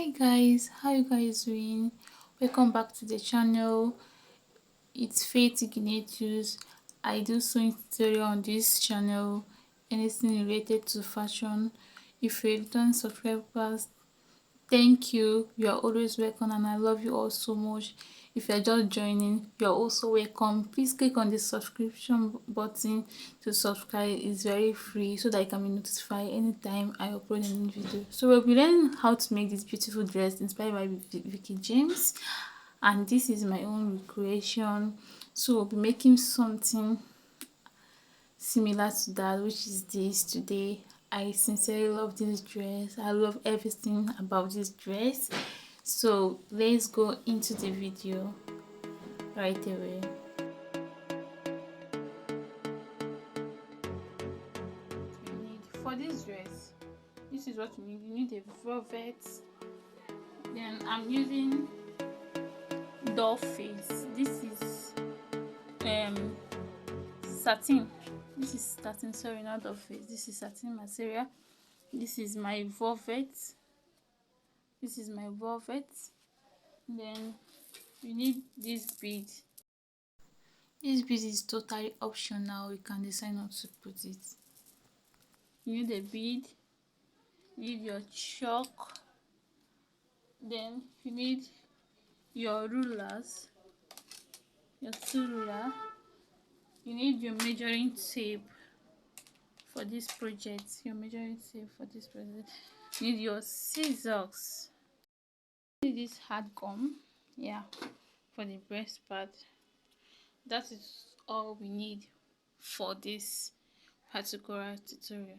Hi guys, how you guys doing? Welcome back to the channel. It's Faith Ignatius. I do sewing tutorial on this channel, anything related to fashion. If you're a return subscriber, thank you. You are always welcome and I love you all so much. If you're just joining, you're also welcome. Please click on the subscription button to subscribe. It's very free so that you can be notified anytime I upload a new video. So we'll be learning how to make this beautiful dress inspired by Veekee James, and this is my own recreation. So we'll be making something similar to that, which is this today. I sincerely love this dress. I love everything about this dress. So let's go into the video right away. For this dress, this is what you need. You need a velvet. Then I'm using doll face. This is satin. This is satin, sorry, not doll face. This is satin material. This is my velvet. This is my velvet. Then you need this bead. This bead is totally optional. You can decide not to put it. You need a bead. You need your chalk. Then you need your rulers, your two ruler. You need your measuring tape for this project. Your measuring tape for this project. You need your scissors. You need this hard gum, yeah, for the breast part. That is all we need for this particular tutorial.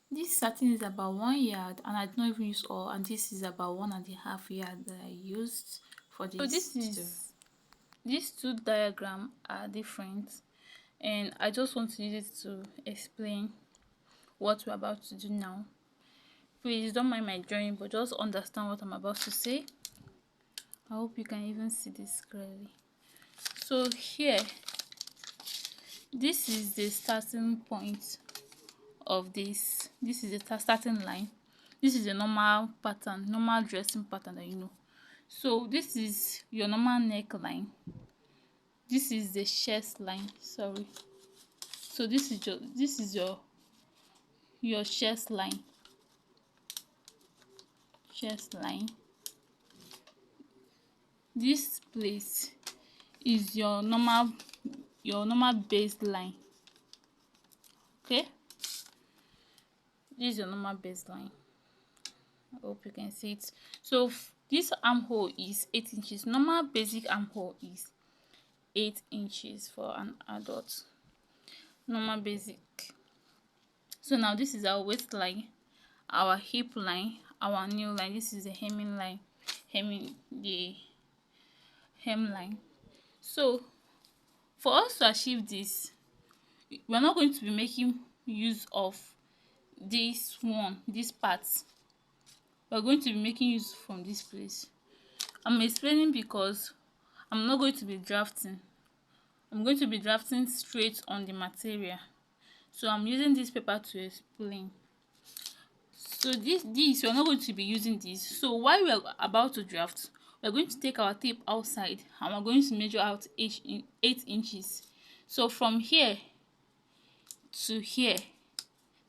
This satin is about 1 yard and I don't even use all, and this is about 1.5 yard that I used for this. So these two diagrams are different and I just want to use it to explain what we're about to do now. Please don't mind my drawing, but just understand what I'm about to say. I hope you can even see this clearly. So here, this is the starting point of this. This is the starting line. This is a normal pattern, normal dressing pattern that you know. So this is your normal neckline. This is the chest line, sorry. So this is your chest line. This place is your normal baseline. Okay, this is your normal baseline. I hope you can see it. So this armhole is 8 inches. Normal basic armhole is 8 inches for an adult. Normal basic. So now this is our waistline, our hip line, our knee line. This is the hemming line, the hemline. So for us to achieve this, we're not going to be making use of this part. We're going to be making use from this place. I'm explaining because I'm not going to be drafting. I'm going to be drafting straight on the material. So I'm using this paper to explain. So this we're not going to be using this. So while we're about to draft, we're going to take our tape outside and we're going to measure out 8 inches. So from here to here,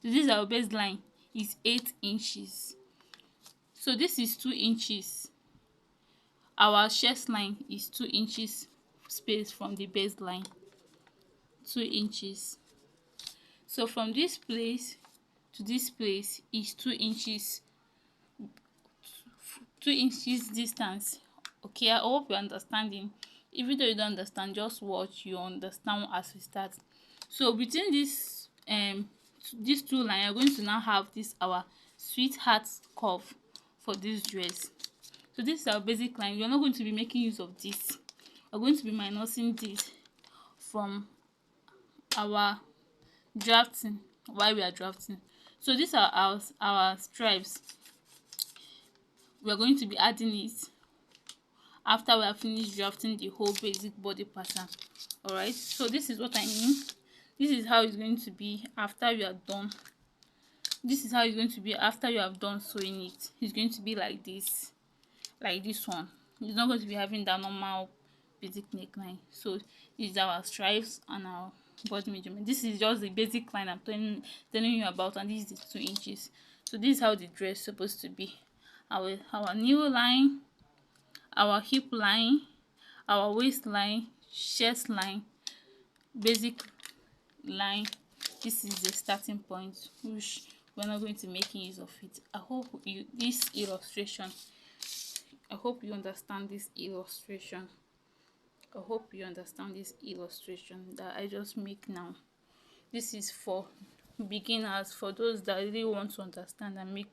this is our baseline, is 8 inches. So this is 2 inches. Our chest line is 2 inches space from the baseline, 2 inches. So from this place to this place is 2 inches, 2 inches distance. Okay, I hope you're understanding. Even though you don't understand, just watch, you understand as we start. So between these two lines, you're going to now have this our sweetheart curve for this dress. So this is our basic line. We're not going to be making use of this. We're going to be minusing this from our drafting while we are drafting. So these are our stripes. We're going to be adding it after we have finished drafting the whole basic body pattern. All right, so this is what I mean. This is how it's going to be after we are done This is how it's going to be after you have done sewing it. It's going to be like this one. It's not going to be having that normal basic neckline. So this is our stripes and our body measurement. This is just the basic line I'm telling you about, and this is the 2 inches. So this is how the dress is supposed to be. Our new line, our hip line, our waistline, chest line, basic line. This is the starting point, which we're not going to be making use of it. I hope you understand this illustration. I hope you understand this illustration that I just make now. This is for beginners, for those that really want to understand and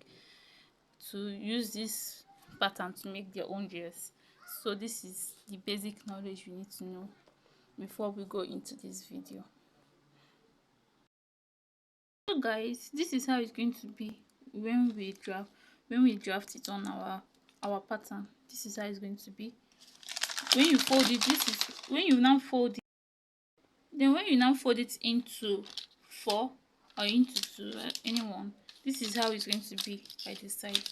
use this pattern to make their own dress. So this is the basic knowledge you need to know before we go into this video. So guys, this is how it's going to be when we draft it on our pattern. This is how it's going to be. When you fold it, when you now fold it into 4 or into 2, anyone, this is how it's going to be by the side.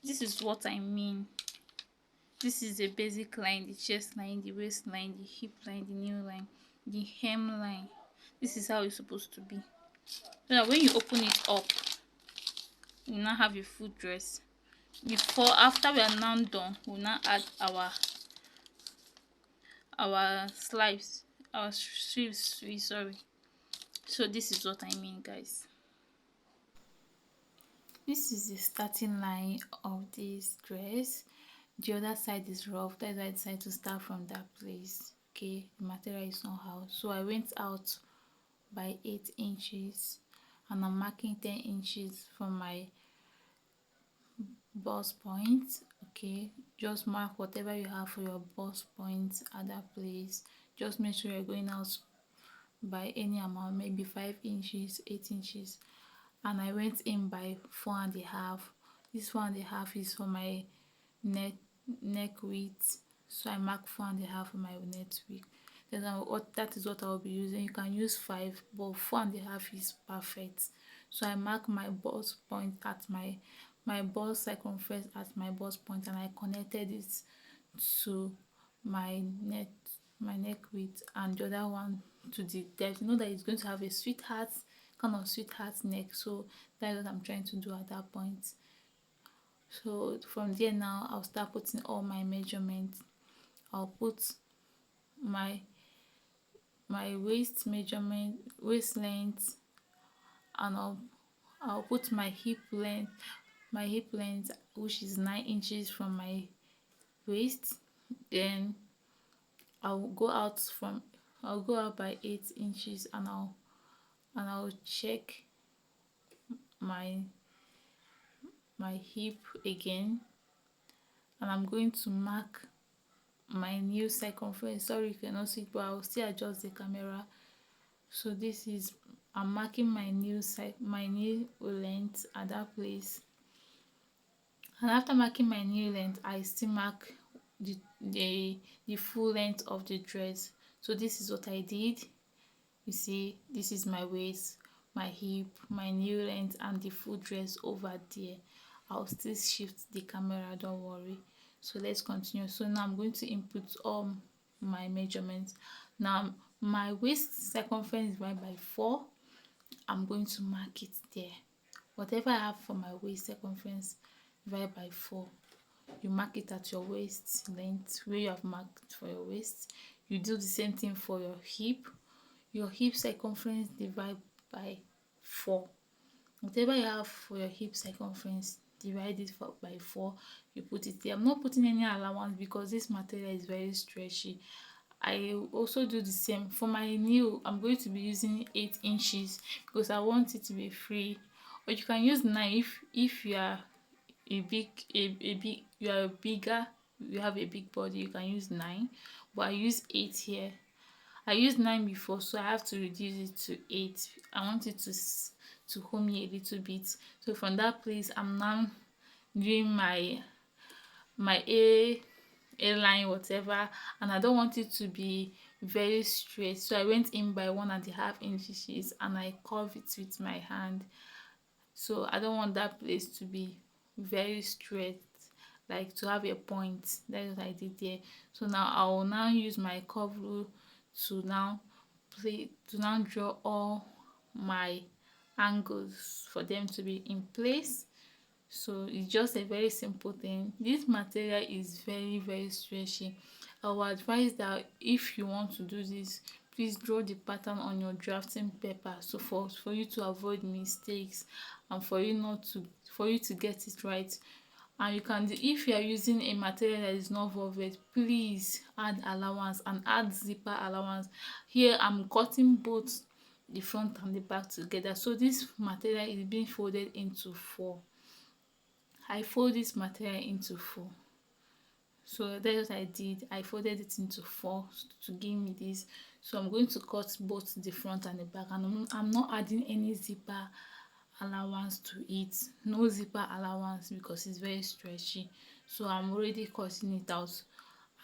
This is what I mean. This is the basic line, the chest line, the waistline, the hip line, the knee line, the hem line. This is how it's supposed to be. So that when you open it up, you now have a full dress. After we are now done, we'll now add our sleeves, sorry. So this is what I mean, guys. This is the starting line of this dress. The other side is rough, that's why I decided to start from that place. Okay, the material is not out, so I went out by 8 inches and I'm marking 10 inches from my bust point. Okay, just mark whatever you have for your bust point at that place. Just make sure you're going out by any amount, maybe 5 inches, 8 inches, and I went in by 4.5. This 4.5 is for my neck width, so I mark 4.5 for my neck width. Then that is what I will be using. You can use 5, but 4.5 is perfect. So I mark my bust point at my bust circumference at my bust point, and I connected it to my neck width, and the other one to the depth. You know that it's going to have a sweetheart neck, so that's what I'm trying to do at that point. So from there now I'll start putting all my measurements. I'll put my waist measurement, waist length, and I'll put my hip length, which is 9 inches from my waist. Then I'll go out by 8 inches, and I'll check my hip again, and I'm going to mark my new circumference. Sorry you cannot see it, but I'll still adjust the camera. So this is, I'm marking my new length at that place, and after marking my new length I still mark the full length of the dress. So this is what I did. You see, this is my waist, my hip, my new length, and the full dress over there. I'll still shift the camera, don't worry. So let's continue. So now I'm going to input all my measurements. Now my waist circumference is divided by 4. I'm going to mark it there. Whatever I have for my waist circumference divided by 4, you mark it at your waist length where you have marked for your waist. You do the same thing for your hip circumference divided by 4. Whatever you have for your hip circumference, divide it by 4, you put it there. I'm not putting any allowance because this material is very stretchy. I also do the same for my nail. I'm going to be using 8 inches because I want it to be free, but you can use 9 if you are bigger, you have a big body, you can use 9, but I use 8 here. I used 9 before, so I have to reduce it to 8. I want it to hold me a little bit. So from that place, I'm now doing my A line, whatever, and I don't want it to be very straight. So I went in by 1.5 inches, and I curve it with my hand. so I don't want that place to be very straight, like to have a point. That is what I did there. So now I will now use my curve rule to now draw all my angles for them to be in place. So it's just a very simple thing. This material is very stretchy. I would advise that if you want to do this, please draw the pattern on your drafting paper, so for you to avoid mistakes and for you to get it right. And you can, if you are using a material that is not velvet, please add allowance and add zipper allowance. Here I'm cutting both the front and the back together, so this material is being folded into four. I fold this material into four. So that's what I did. I folded it into four to give me this. So I'm going to cut both the front and the back, and I'm not adding any zipper allowance to it. No zipper allowance because it's very stretchy. So I'm already cutting it out.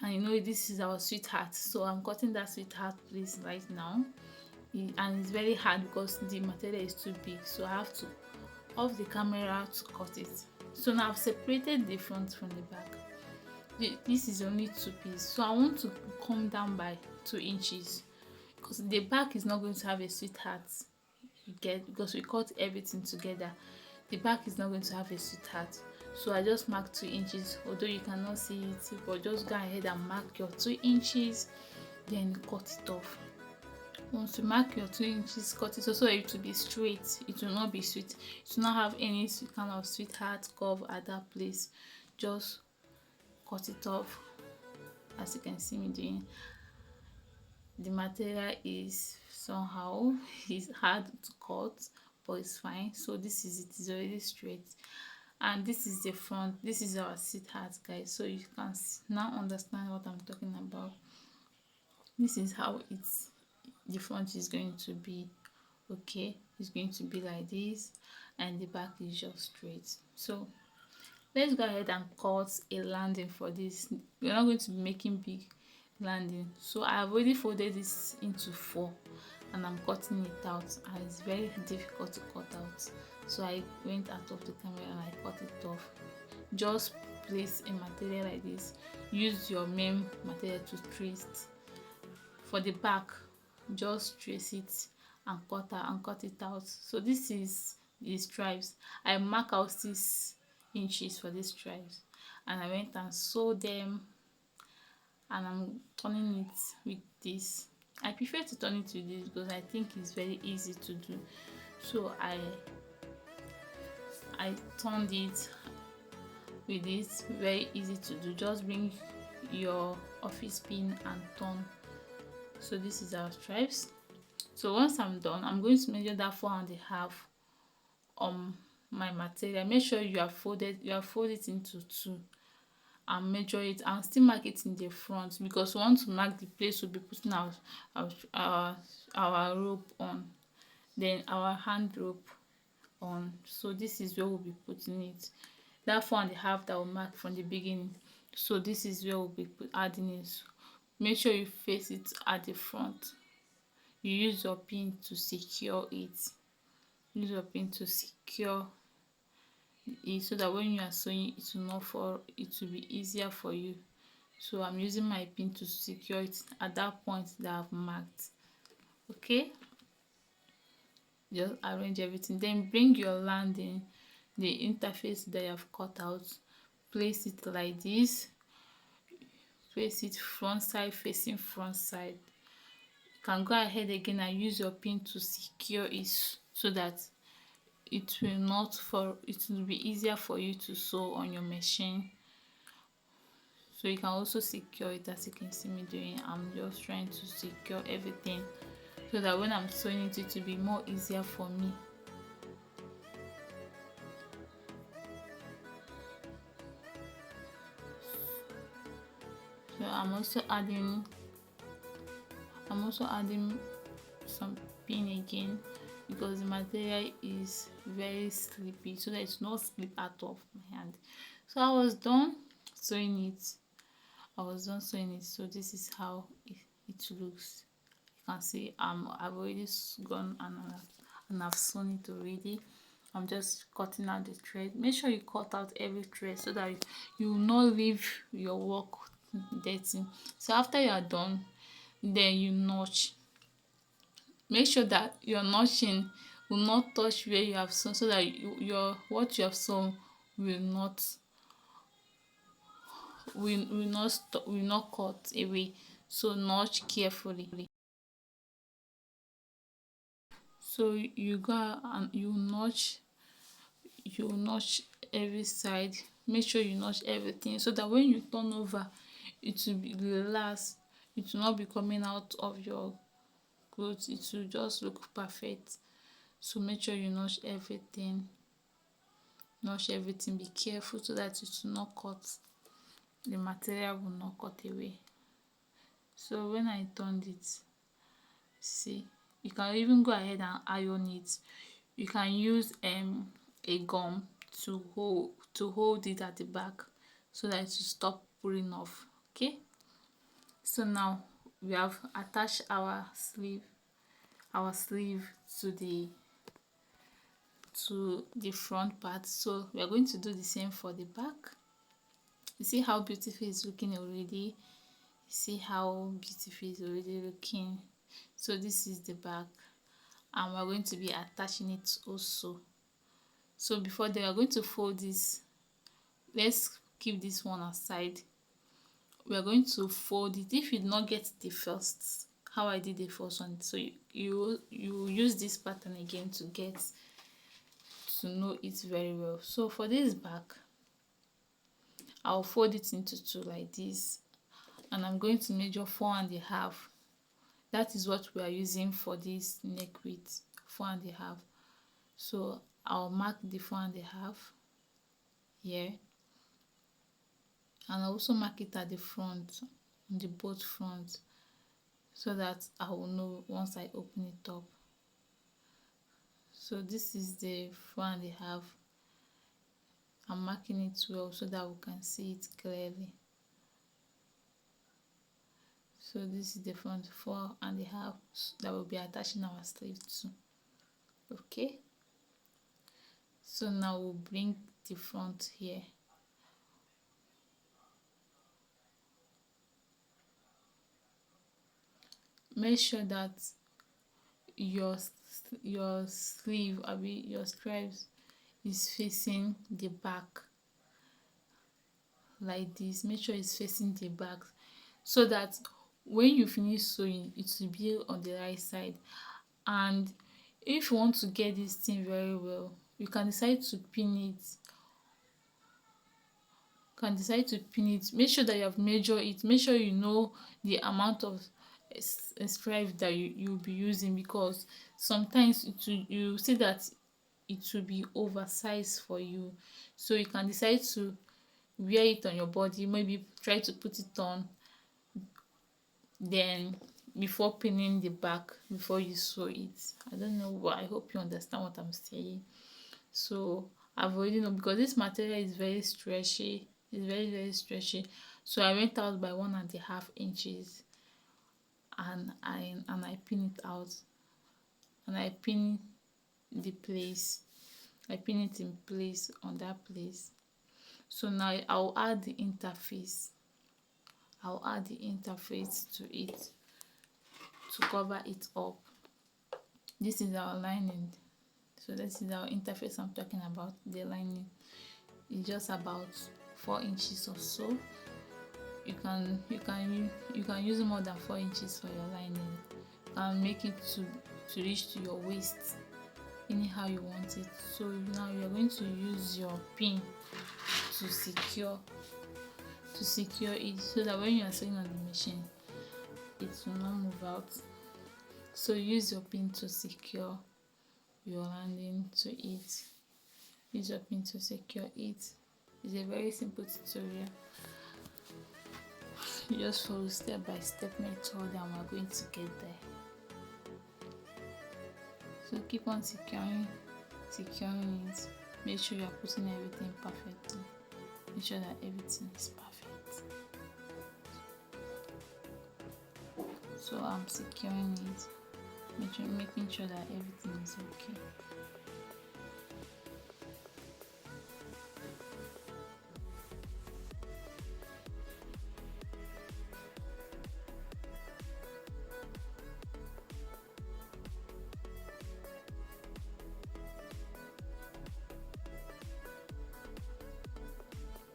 And you know this is our sweetheart. So I'm cutting that sweetheart place right now. And it's very hard because the material is too big. So I have to off the camera to cut it. So now I've separated the front from the back. This is only two pieces, so I want to come down by 2 inches because the back is not going to have a sweetheart. You get, because we cut everything together, the back is not going to have a sweetheart. So I just marked 2 inches, although you cannot see it, but just go ahead and mark your 2 inches, then cut it off. Once you mark your 2 inches, cut it also, it will be straight. It will not be sweet. It will not have any kind of sweetheart curve at that place. Just cut it off, as you can see me doing. The material is somehow it's hard to cut, but it's fine. So this is it, is already straight, and this is the front. This is our sweetheart, guys, so you can now understand what I'm talking about. This is how it's the front is going to be. Okay, it's going to be like this, and the back is just straight. So let's go ahead and cut a landing for this. We're not going to be making big landing, so I have already folded this into four and I'm cutting it out, and it's very difficult to cut out. So I went out of the camera and I cut it off. Just place a material like this, use your main material to trace. For the back, just trace it and cut it out. So this is the stripes. I mark out 6 inches for these stripes, and I went and sewed them, and I'm turning it with this. I prefer to turn it with this because I think it's very easy to do. So I turned it with this, very easy to do. Just bring your office pin and turn. So this is our stripes. So once I'm done, I'm going to measure that 4.5 on my material. Make sure you have folded it into two and measure it, and still mark it in the front because we want to mark the place we'll be putting our rope on, then our hand rope on. So this is where we'll be putting it, that 4.5 that we marked from the beginning. So this is where we'll be adding it. Make sure you face it at the front. You use your pin to secure it. Use your pin to secure it so that when you are sewing, it will not fall. It will be easier for you. So I'm using my pin to secure it at that point that I've marked. Okay, just arrange everything, then bring your landing, the interface that you have cut out, place it like this. Place it front side facing front side. You can go ahead again and use your pin to secure it so that it will not fall. It will be easier for you to sew on your machine. So you can also secure it, as you can see me doing. I'm just trying to secure everything so that when I'm sewing it, it will be more easier for me. So I'm also adding some pin again because the material is very slippery, so that it's not slip out of my hand. So I was done sewing it. So this is how it looks. You can see I've already gone and I've sewn it already, I'm just cutting out the thread. Make sure you cut out every thread so that you will not leave your work dirty. So after you are done, then you notch. Make sure that your notching will not touch where you have sewn, so that your what you have sewn will not will not cut away. So notch carefully. So you go and you notch every side. Make sure you notch everything so that when you turn over, it will be relaxed. It will not be coming out of your clothes. It will just look perfect. So make sure you notch everything. Notch everything. Be careful so that it will not cut. The material will not cut away. So when I turned it, see, you can even go ahead and iron it. You can use a gum to hold it at the back so that it will stop pulling off. Okay, so now we have attached our sleeve to the front part. So we are going to do the same for the back. You see how beautiful it's looking already. See how beautiful it's already looking. So this is the back, and we're going to be attaching it also. So before they are going to fold this, let's keep this one aside. We are going to fold it. If you did not get the first, how I did the first one, so you use this pattern again to get to know it very well. So for this back, I'll fold it into two like this, and I'm going to measure 4.5. That is what we are using for this neck width, 4.5. So I'll mark the 4.5 here, and I'll also mark it at the front, on the both front, so that I will know once I open it up. So this is the 4.5. I'm marking it well so that we can see it clearly. So this is the front 4.5 that will be attaching our sleeve to. Okay, so now we'll bring the front here. Make sure that your sleeve, your stripes is facing the back like this. Make sure it's facing the back so that when you finish sewing, it will be on the right side. And if you want to get this thing very well, you can decide to pin it. Make sure that you have measured it. Make sure you know the amount of stripe that you'll be using, because sometimes you see that it will be oversized for you. So you can decide to wear it on your body, maybe try to put it on, then before pinning the back, before you sew it. I don't know, but I hope you understand what I'm saying. So I've already know, because this material is very stretchy. It's very stretchy. So I went out by 1.5 inches, and I pin it out, and I pin the place. I pin it in place, on that place. So now I'll add the interface. To it to cover it up. This is our lining. So this is our interface I'm talking about. The lining is just about 4 inches or so. You can use more than 4 inches for your lining, and make it to reach to your waist anyhow you want it. So now you're going to use your pin to secure it, so that when you are sewing on the machine, it will not move out. So use your pin to secure your landing to it. Use your pin to secure it. It's a very simple tutorial. You just follow step by step method, and we're going to get there. So keep on securing it. Make sure you are putting everything perfectly. Make sure that everything is perfect. So I'm securing it, making sure that everything is okay.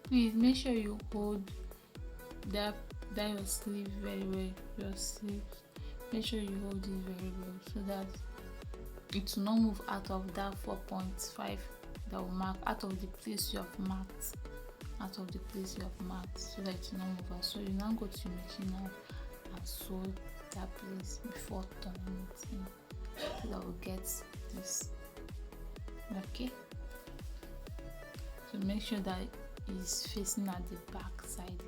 Please make sure you hold that your sleeve very well. Your sleeve, make sure you hold it very well so that it will not move out of that 4.5 that will mark, out of the place you have marked, so that it will not move out. So you now go to your machine now and sew that place before turning it in, so that we'll get this. Okay, so make sure that it's facing at the back side.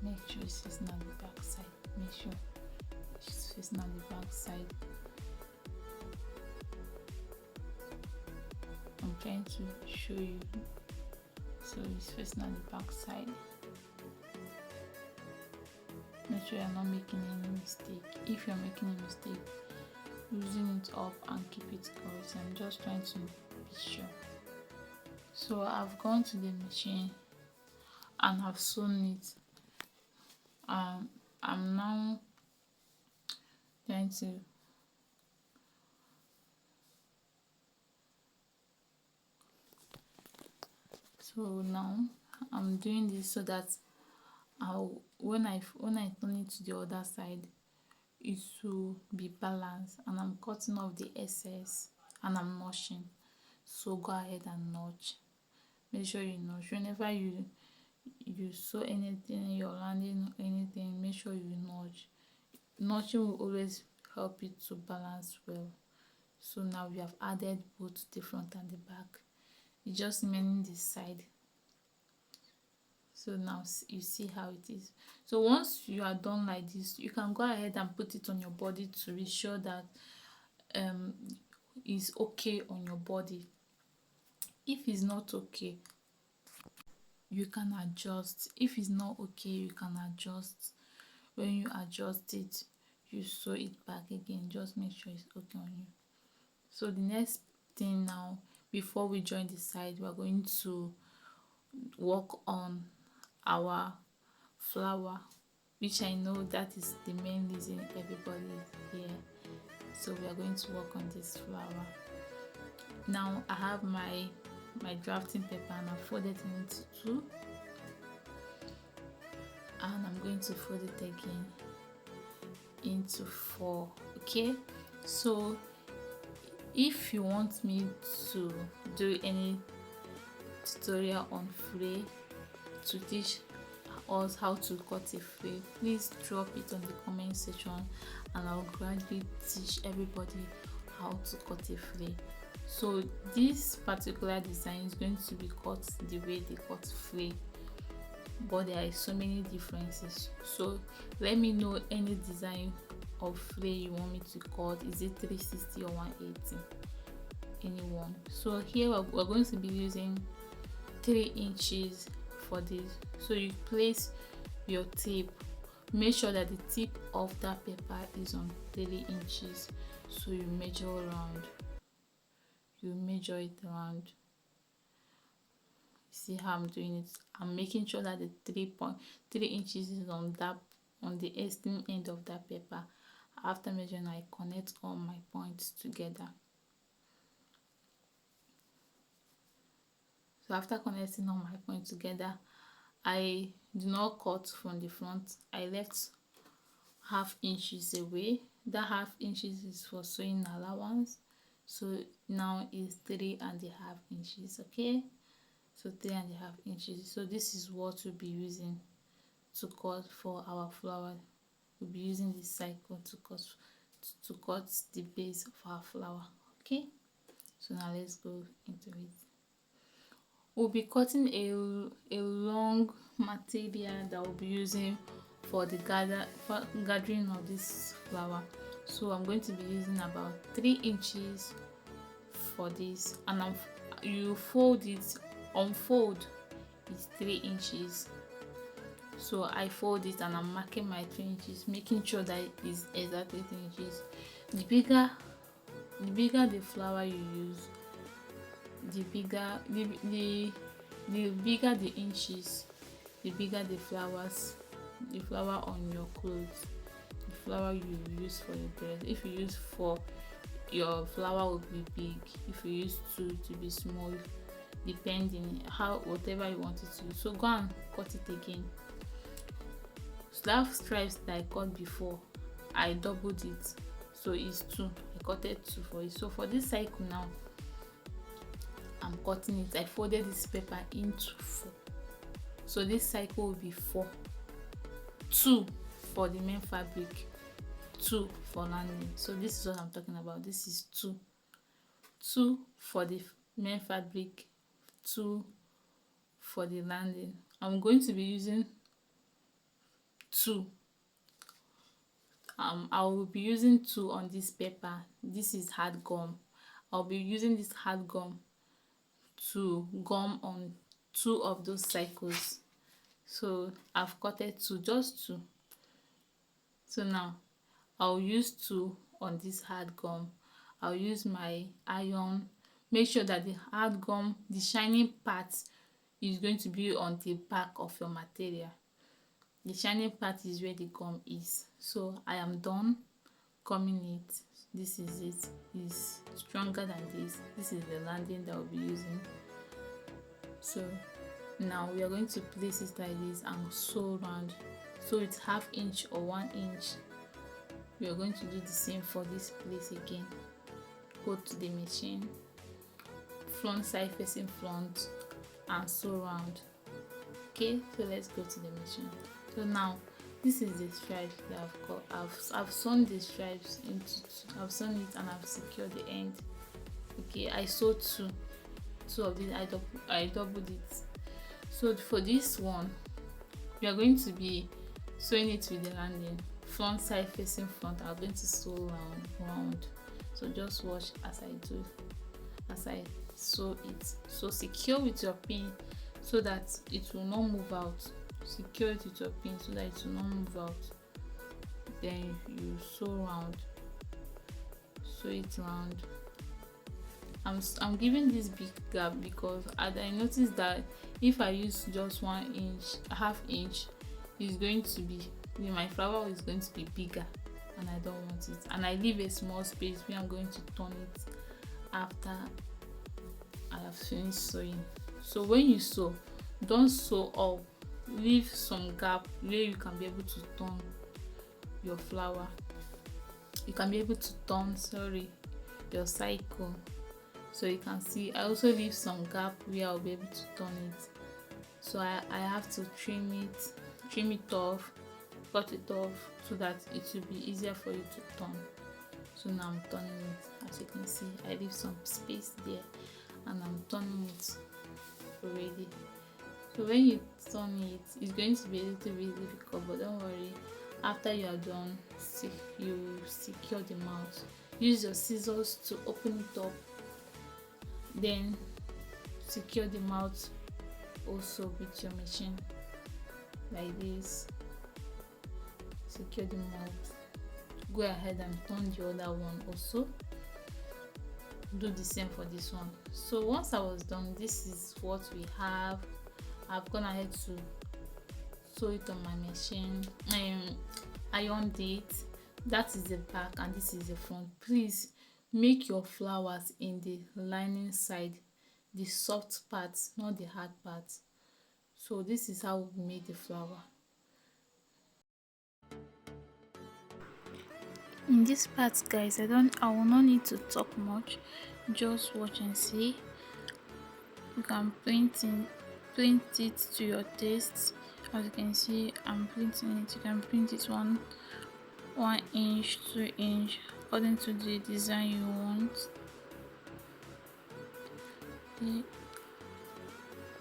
Make sure it's facing at the back side. Make sure it's facing at the back side. I'm trying to show you. So it's facing at the back side. Make sure you're not making any mistake. If you're making a mistake, loosen it up and keep it correct. I'm just trying to be sure. So I've gone to the machine and I've sewn it. I'm now trying to now I'm doing this so that when I turn it to the other side, it will be balanced, and I'm cutting off the excess and I'm notching. So go ahead and notch. Make sure you notch whenever you sew anything, you're landing anything. Make sure you notch. Notching will always help it to balance well. So now we have added both the front and the back. It's just remaining this side. So now you see how it is. So once you are done like this, you can go ahead and put it on your body to be sure that it's okay on your body. If it's not okay, you can adjust. If it's not okay, you can adjust. When you adjust it, you sew it back again. Just make sure it's okay on you. So the next thing now, before we join the side, we're going to work on our flower, which I know that is the main reason everybody is here. So we are going to work on this flower. Now I have my drafting paper and I folded it into two, and I'm going to fold it again into four. Okay, so if you want me to do any tutorial on fray, to teach us how to cut a fray, please drop it on the comment section and I'll gladly teach everybody how to cut a fray. So this particular design is going to be cut the way they cut fray, but there are so many differences. So let me know any design of fray you want me to cut. Is it 360 or 180? Anyone. So here we're going to be using 3 inches for this. So you place your tape, make sure that the tip of that paper is on 3 inches. So you measure around, you measure it around. See how I'm doing it? I'm making sure that the 3 inches is on the extreme end of that paper. After measuring, I connect all my points together. So after connecting all my points together, I do not cut from the front. I left half inches away. That half inches is for sewing allowance. So now is 3.5 inches. Okay, so 3.5 inches. So this is what we'll be using to cut for our flower. We'll be using this cycle to cut the base of our flower. Okay, so now let's go into it. We'll be cutting a long material that we'll be using for the gathering of this flower. So I'm going to be using about 3 inches for this, and you fold it. Unfold is 3 inches. So I fold it and I'm marking my 3 inches, making sure that it is exactly 3 inches. The bigger the flower you use, the bigger the inches, the bigger the flower on your clothes, the flower you use for your dress. If you use 4, your flower will be big. If you use 2, to be small. depending how whatever you want it to. So go and cut it again. So that stripes that I cut before, I doubled it, so it's 2. I cutted 2 for it. So for this cycle now, I'm cutting it. I folded this paper into 4, so this cycle will be 4. 2 for the main fabric, 2 for landing. So this is what I'm talking about. This is 2 for the main fabric, 2 for the landing. I'm going to be using 2. I will be using 2 on this paper. This is hard gum. I'll be using this hard gum to gum on 2 of those cycles. So I've cutted 2, just 2. So now I'll use 2 on this hard gum. I'll use my iron. Make sure that the hard gum, the shining part, is going to be on the back of your material. The shining part is where the gum is. So I am done gumming it. This is it. It's stronger than this. This is the landing that I'll be using. So now we are going to place it like this and sew round. So it's 1/2 inch or 1 inch. We are going to do the same for this place again. Go to the machine, front side facing front, and sew round. Okay, so let's go to the machine. So now this is the stripes that I've got. I've sewn the stripes into, I've sewn it and I've secured the end. Okay, I sewed 2 of these. I doubled it. So for this one, we are going to be sewing it with the landing, front side facing front. I'm going to sew round. So just watch as I do, as I sew it. So secure with your pin so that it will not move out. Secure it with your pin so that it will not move out. Then you sew round. Sew it round. I'm giving this big gap because I noticed that if I use just 1 inch, 1/2 inch, it's going to be, my flower is going to be bigger, and I don't want it. And I leave a small space where I'm going to turn it after I have finished sewing. So when you sew, don't sew up. Leave some gap where you can be able to turn your flower. You can be able to turn, your cycle. So you can see I also leave some gap where I'll be able to turn it. So I have to trim it off, cut it off so that it will be easier for you to turn. So now I'm turning it. As you can see, I leave some space there and I'm turning it already. So when you turn it, it's going to be a little bit difficult, but don't worry. After you are done, you secure the mouth. Use your scissors to open it up, then secure the mouth also with your machine like this. Secure the mouth. Go ahead and turn the other one also. Do the same for this one. So once I was done, this is what we have. I've gone ahead to sew it on my machine. Ironed it. That is the back and this is the front. Please make your flowers in the lining side, the soft parts, not the hard parts. So this is how we made the flower. In this part, guys, I will not need to talk much. Just watch and see. You can print it to your taste. As you can see, I'm printing it. You can print it 1 inch, 2 inch, according to the design you want.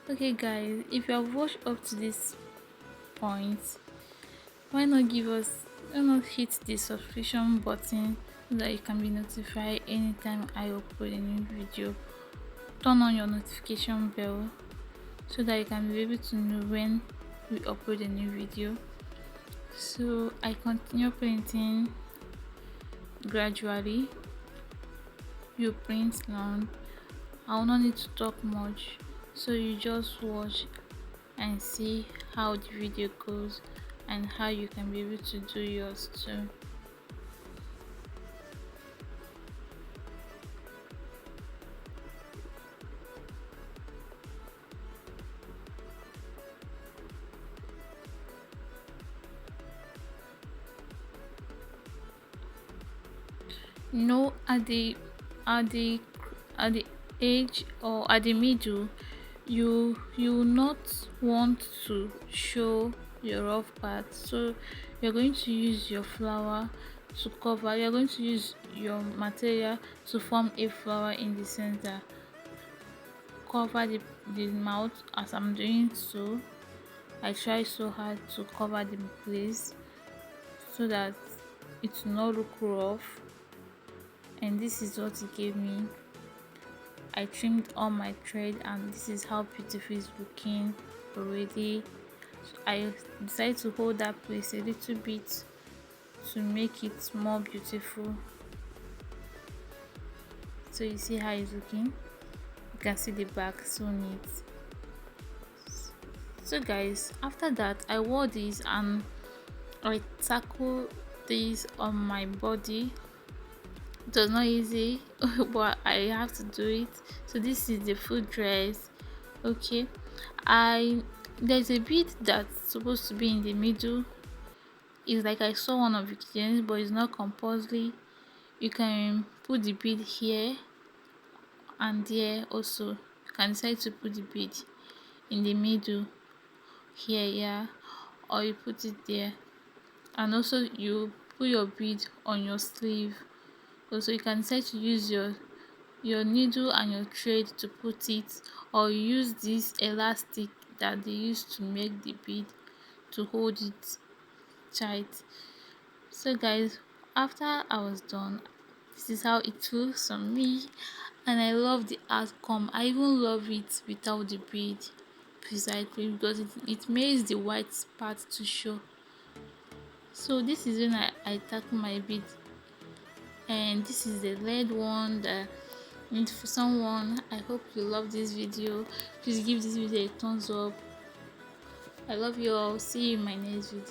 Okay guys, if you have watched up to this point, why not hit the subscription button so that you can be notified anytime I upload a new video. Turn on your notification bell so that you can be able to know when we upload a new video. So I continue printing gradually. You print long. I will not need to talk much, so you just watch and see how the video goes and how you can be able to do yours too. No, at the at the edge or at the middle, you will not want to show your rough part, so you're going to use your flower to cover. You're going to use your material to form a flower in the center. Cover the mouth as I'm doing so. I try so hard to cover the place so that it will not look rough, and this is what it gave me. I trimmed all my thread, and this is how beautiful it's looking already. I decided to hold that place a little bit to make it more beautiful. So you see how it's looking. You can see the back, so neat. So guys, after that I wore this and I tackled this on my body. It was not easy but I have to do it. So this is the full dress. Okay, I there's a bit that's supposed to be in the middle. It's like I saw one of Veekee James, but it's not compulsory. You can put the bead here and there also. You can decide to put the bead in the middle here, yeah, or you put it there. And also you put your bead on your sleeve. Also you can decide to use your needle and your thread to put it, or you use this elastic that they use to make the bead to hold it tight. So guys, after I was done, this is how it looks on me, and I love the outcome. I even love it without the bead, precisely because it makes the white part to show. So this is when I tackle my bead, and this is the red one that need for someone. I hope you love this video. Please give this video a thumbs up. I love you all. See you in my next video.